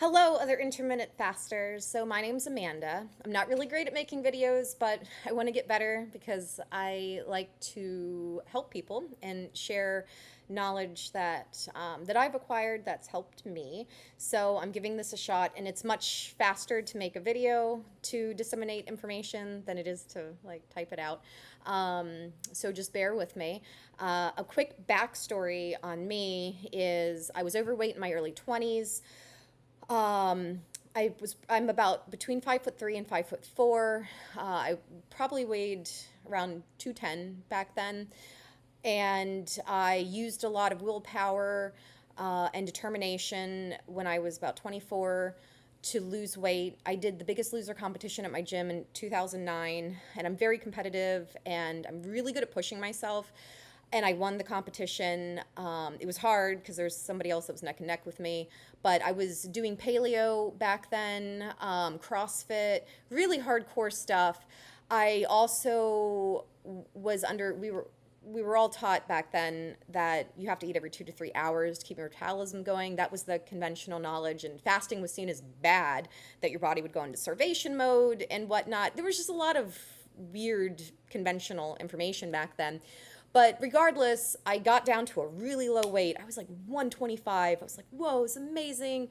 Hello, other intermittent fasters. So, my name's Amanda. I'm not really great at making videos, but I want to get better because I like to help people and share knowledge that I've acquired that's helped me. So, I'm giving this a shot, and it's much faster to make a video to disseminate information than it is to like type it out. So, just bear with me. A quick backstory on me is I was overweight in my early 20s. Um, I'm about between 5'3" and 5'4". I probably weighed around 210 back then, and I used a lot of willpower and determination when I was about 24 to lose weight. I did the Biggest Loser competition at my gym in 2009, and I'm very competitive and I'm really good at pushing myself. And I won the competition. It was hard because there's somebody else that was neck and neck with me, but I was doing paleo back then, CrossFit, really hardcore stuff. I also was under, we were all taught back then that you have to eat every 2 to 3 hours to keep your metabolism going. That was the conventional knowledge, and fasting was seen as bad, that your body would go into starvation mode and whatnot. There was just a lot of weird conventional information back then. But regardless, I got down to a really low weight. I was like 125. I was like, whoa, it's amazing.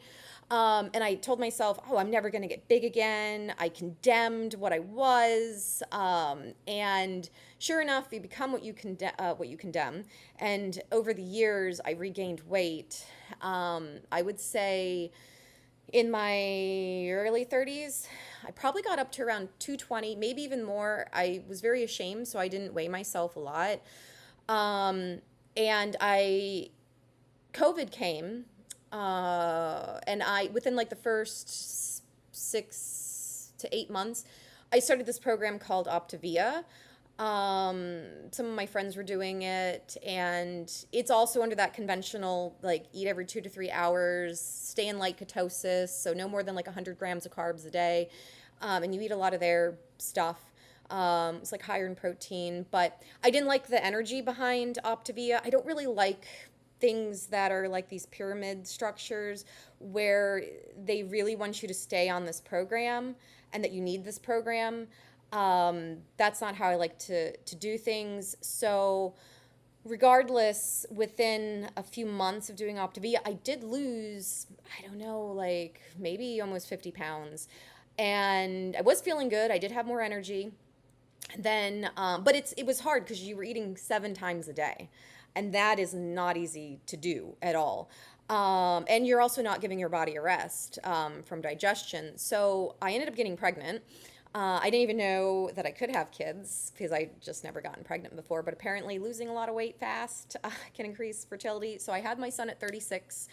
And I told myself, oh, I'm never going to get big again. I condemned what I was. And sure enough, you become what you condemn. And over the years, I regained weight. I would say in my early 30s, I probably got up to around 220, maybe even more. I was very ashamed, so I didn't weigh myself a lot. Um, and I, COVID came, and within like the first 6 to 8 months, I started this program called Optavia. Some of my friends were doing it, and it's also under that conventional, like, eat every 2 to 3 hours, stay in light ketosis, so no more than like 100 grams of carbs a day. And you eat a lot of their stuff. It's like higher in protein, but I didn't like the energy behind Optavia. I don't really like things that are like these pyramid structures where they really want you to stay on this program and that you need this program. That's not how I like to do things. So, regardless, within a few months of doing Optavia, I did lose, I don't know, like maybe almost 50 pounds. And I was feeling good. I did have more energy. Then, but it was hard because you were eating 7 times a day, and that is not easy to do at all. And you're also not giving your body a rest from digestion. So I ended up getting pregnant. I didn't even know that I could have kids because I just never gotten pregnant before. But apparently, losing a lot of weight fast can increase fertility. So I had my son at 36,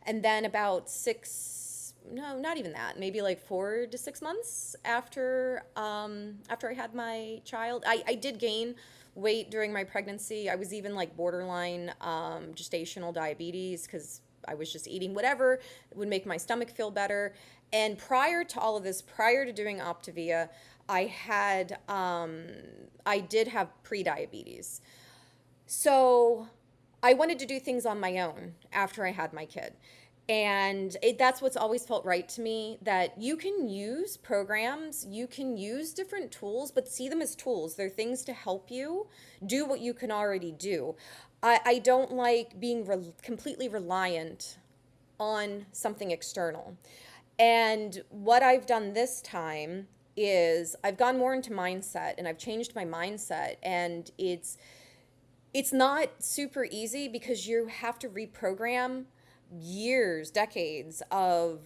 and then about no, not even that, maybe like 4 to 6 months after I had my child, I did gain weight during my pregnancy. I was even like borderline gestational diabetes because I was just eating whatever would make my stomach feel better. And prior to all of this, prior to doing Optavia, I did have pre-diabetes. So I wanted to do things on my own after I had my kid. And that's what's always felt right to me, that you can use programs, you can use different tools, but see them as tools. They're things to help you do what you can already do. I don't like being completely reliant on something external. And what I've done this time is I've gone more into mindset, and I've changed my mindset, and it's not super easy because you have to reprogram years, decades of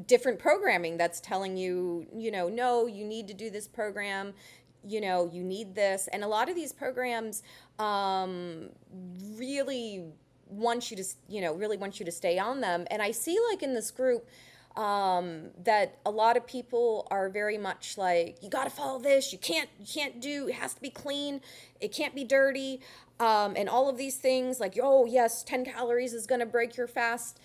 different programming that's telling you, no, you need to do this program, you need this. And a lot of these programs really want you to, really want you to stay on them. And I see, like, in this group, that a lot of people are very much like, you got to follow this, you can't do, it has to be clean, it can't be dirty, and all of these things, like, oh yes, 10 calories is going to break your fast.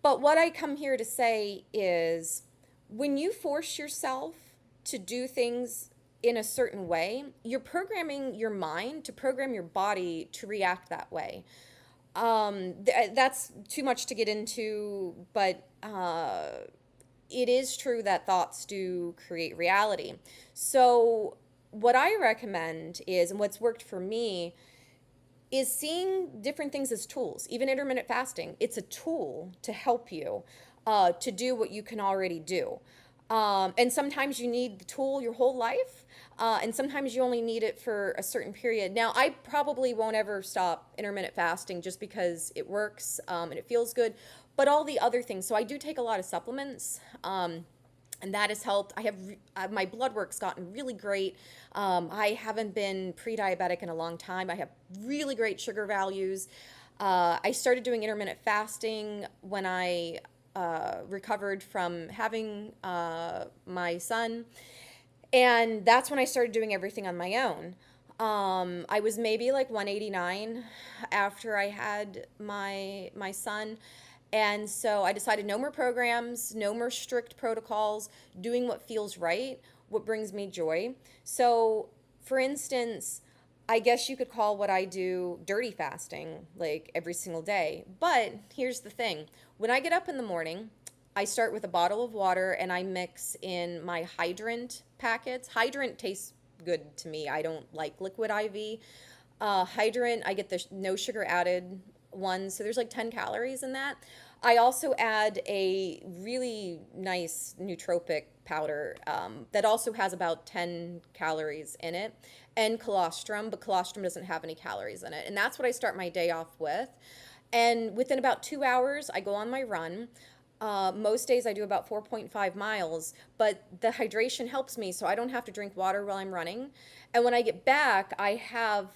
But what I come here to say is, when you force yourself to do things in a certain way, you're programming your mind to program your body to react that way. That's too much to get into, but it is true that thoughts do create reality. So, what I recommend is, and what's worked for me, is seeing different things as tools. Even intermittent fasting, it's a tool to help you to do what you can already do. And sometimes you need the tool your whole life, and sometimes you only need it for a certain period. Now, I probably won't ever stop intermittent fasting just because it works and it feels good, but all the other things. So I do take a lot of supplements. And that has helped. I have my blood work's gotten really great. I haven't been pre-diabetic in a long time. I have really great sugar values. I started doing intermittent fasting when I recovered from having my son, and that's when I started doing everything on my own. I was maybe like 189 after I had my son. And so I decided no more programs, no more strict protocols, doing what feels right, what brings me joy. So, for instance, I guess you could call what I do dirty fasting, like every single day. But here's the thing, when I get up in the morning, I start with a bottle of water and I mix in my hydrant packets. Hydrant tastes good to me. I don't like liquid IV. Hydrant, I get the no sugar added one, so there's like 10 calories in that. I also add a really nice nootropic powder that also has about 10 calories in it, and colostrum, but colostrum doesn't have any calories in it. And that's what I start my day off with. And within about 2 hours, I go on my run. Most days I do about 4.5 miles, but the hydration helps me so I don't have to drink water while I'm running. And when I get back, I have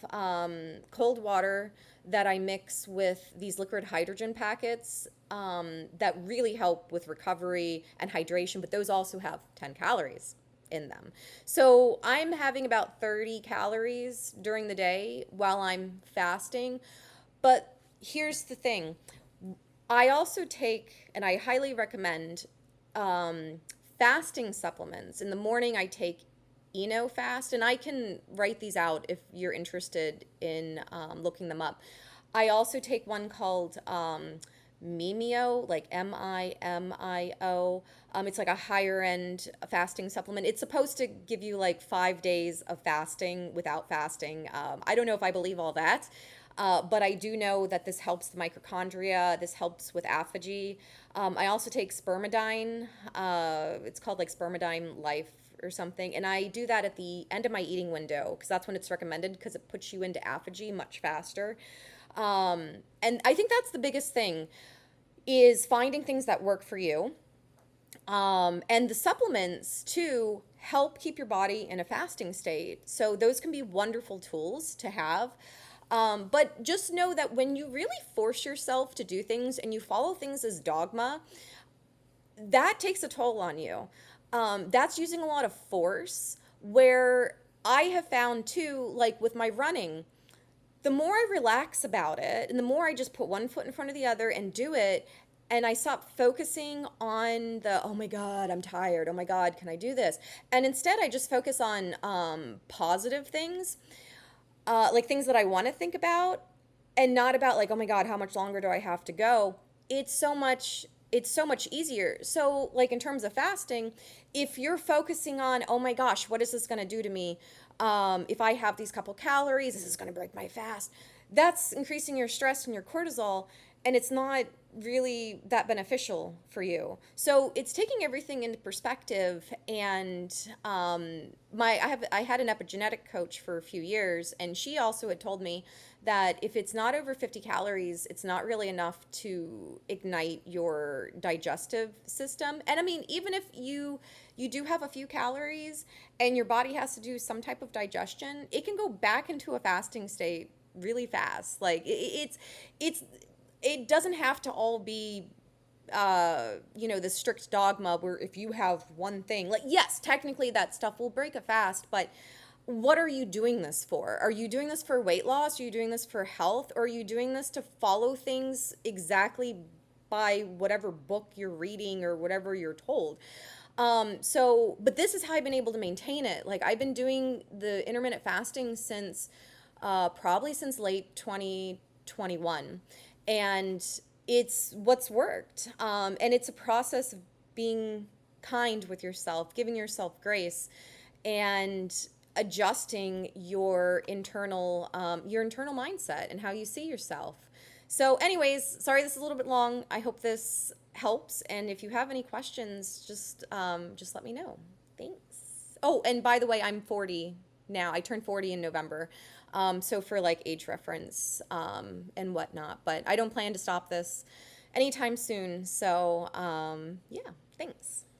cold water that I mix with these liquid hydrogen packets that really help with recovery and hydration, but those also have 10 calories in them. So I'm having about 30 calories during the day while I'm fasting. But here's the thing, I also take, and I highly recommend, fasting supplements. In the morning, I take Eno Fast, and I can write these out if you're interested in looking them up. I also take one called Mimio, like Mimio. It's like a higher end fasting supplement. It's supposed to give you like 5 days of fasting without fasting. I don't know if I believe all that. But I do know that this helps the mitochondria. This helps with aphagy. I also take spermidine. It's called like spermidine life or something. And I do that at the end of my eating window because that's when it's recommended because it puts you into aphagy much faster. And I think that's the biggest thing is finding things that work for you. And the supplements too help keep your body in a fasting state. So those can be wonderful tools to have. But just know that when you really force yourself to do things and you follow things as dogma, that takes a toll on you. That's using a lot of force, where I have found too, like with my running, the more I relax about it and the more I just put one foot in front of the other and do it, and I stop focusing on the, oh my God, I'm tired. Oh my God, can I do this? And instead, I just focus on positive things, like things that I want to think about, and not about like, oh my God, how much longer do I have to go? It's so much easier. So, like in terms of fasting, if you're focusing on, oh my gosh, what is this going to do to me? If I have these couple calories, this is going to break my fast. That's increasing your stress and your cortisol, and it's not really that beneficial for you. So it's taking everything into perspective. And I had an epigenetic coach for a few years, and she also had told me that if it's not over 50 calories, it's not really enough to ignite your digestive system. And I mean, even if you do have a few calories and your body has to do some type of digestion, it can go back into a fasting state really fast. Like it's it doesn't have to all be the strict dogma where if you have one thing, like, yes, technically that stuff will break a fast, but what are you doing this for? Are you doing this for weight loss? Are you doing this for health? Or are you doing this to follow things exactly by whatever book you're reading or whatever you're told? But this is how I've been able to maintain it. Like, I've been doing the intermittent fasting since probably since late 2020. 21. And it's what's worked. And it's a process of being kind with yourself, giving yourself grace, and adjusting your internal mindset and how you see yourself. So, anyways, sorry this is a little bit long. I hope this helps. And if you have any questions, just let me know. Thanks. Oh, and by the way, I'm 40 now. I turned 40 in November. So for like age reference and whatnot. But I don't plan to stop this anytime soon. So yeah, thanks.